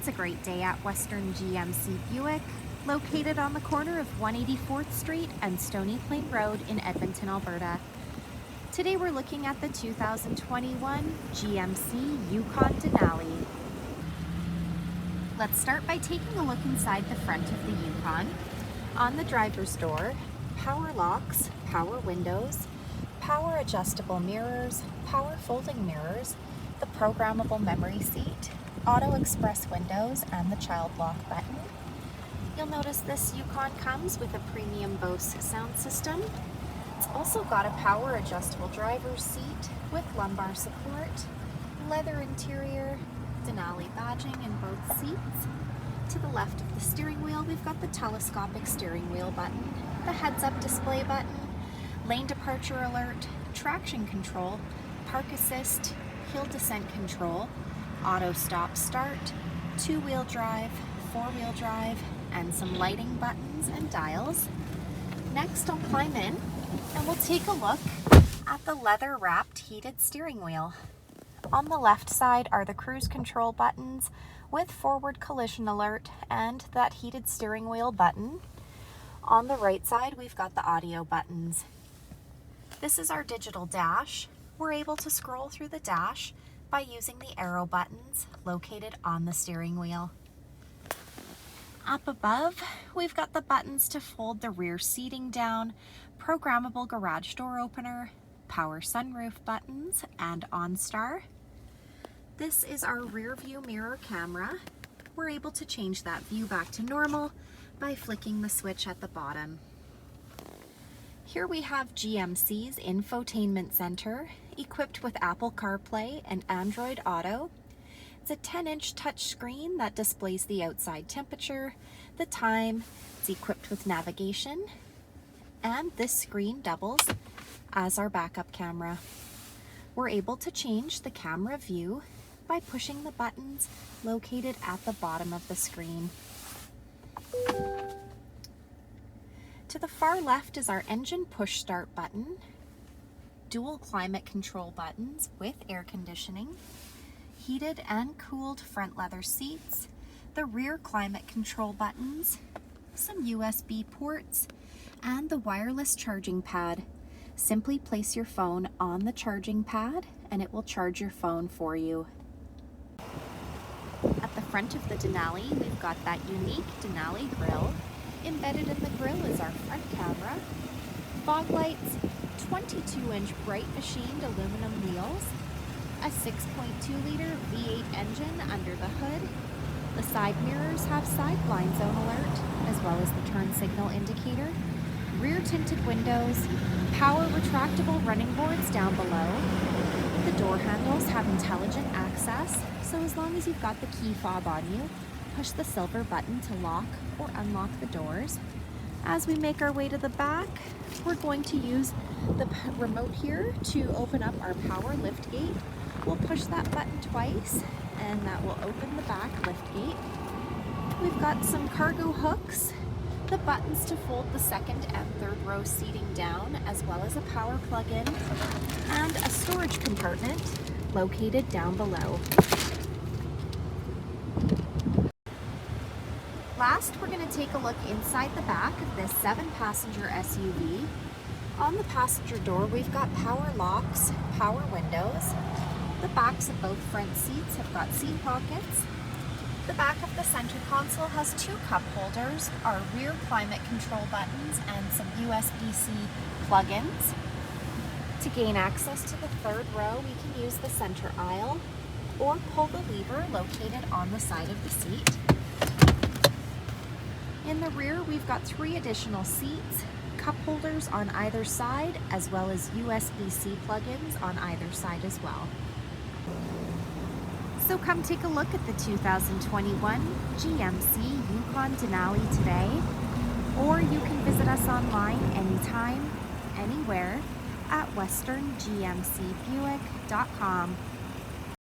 It's a great day at Western GMC Buick, located on the corner of 184th Street and Stony Plain Road in Edmonton, Alberta. Today we're looking at the 2021 GMC Yukon Denali. Let's start by taking a look inside the front of the Yukon. On the driver's door, power locks, power windows, power adjustable mirrors, power folding mirrors, the programmable memory seat, auto express windows, and the child lock button. You'll notice this Yukon comes with a premium Bose sound system. It's also got a power adjustable driver's seat with lumbar support, leather interior, Denali badging in both seats. To the left of the steering wheel, we've got the telescopic steering wheel button, the heads-up display button, lane departure alert, traction control, park assist, hill descent control, auto stop start, two-wheel drive, four-wheel drive, and some lighting buttons and dials. Next, I'll climb in and we'll take a look at the leather-wrapped heated steering wheel. On the left side are the cruise control buttons with forward collision alert and that heated steering wheel button. On the right side, we've got the audio buttons. This is our digital dash. We're able to scroll through the dash by using the arrow buttons located on the steering wheel. Up above, we've got the buttons to fold the rear seating down, programmable garage door opener, power sunroof buttons, and OnStar. This is our rear view mirror camera. We're able to change that view back to normal by flicking the switch at the bottom. Here we have GMC's Infotainment Center, equipped with Apple CarPlay and Android Auto. It's a 10-inch touchscreen that displays the outside temperature, the time, it's equipped with navigation, and this screen doubles as our backup camera. We're able to change the camera view by pushing the buttons located at the bottom of the screen. To the far left is our engine push start button, dual climate control buttons with air conditioning, heated and cooled front leather seats, the rear climate control buttons, some USB ports, and the wireless charging pad. Simply place your phone on the charging pad and it will charge your phone for you. At the front of the Denali, we've got that unique Denali grille. Embedded in the grille is our front camera, fog lights, 22-inch bright machined aluminum wheels, a 6.2-liter V8 engine under the hood. The side mirrors have side blind zone alert, as well as the turn signal indicator, rear tinted windows, power retractable running boards down below. The door handles have intelligent access, so as long as you've got the key fob on you, push the silver button to lock or unlock the doors. As we make our way to the back, we're going to use the remote here to open up our power lift gate. We'll push that button twice and that will open the back lift gate. We've got some cargo hooks, the buttons to fold the second and third row seating down, as well as a power plug-in and a storage compartment located down below. Last, we're going to take a look inside the back of this 7-passenger SUV. On the passenger door, we've got power locks, power windows. The backs of both front seats have got seat pockets. The back of the center console has 2 cup holders, our rear climate control buttons, and some USB-C plug-ins. To gain access to the third row, we can use the center aisle or pull the lever located on the side of the seat. In the rear, we've got 3 additional seats, cup holders on either side, as well as USB-C plug-ins on either side as well. So come take a look at the 2021 GMC Yukon Denali today, or you can visit us online anytime, anywhere at westerngmcbuick.com.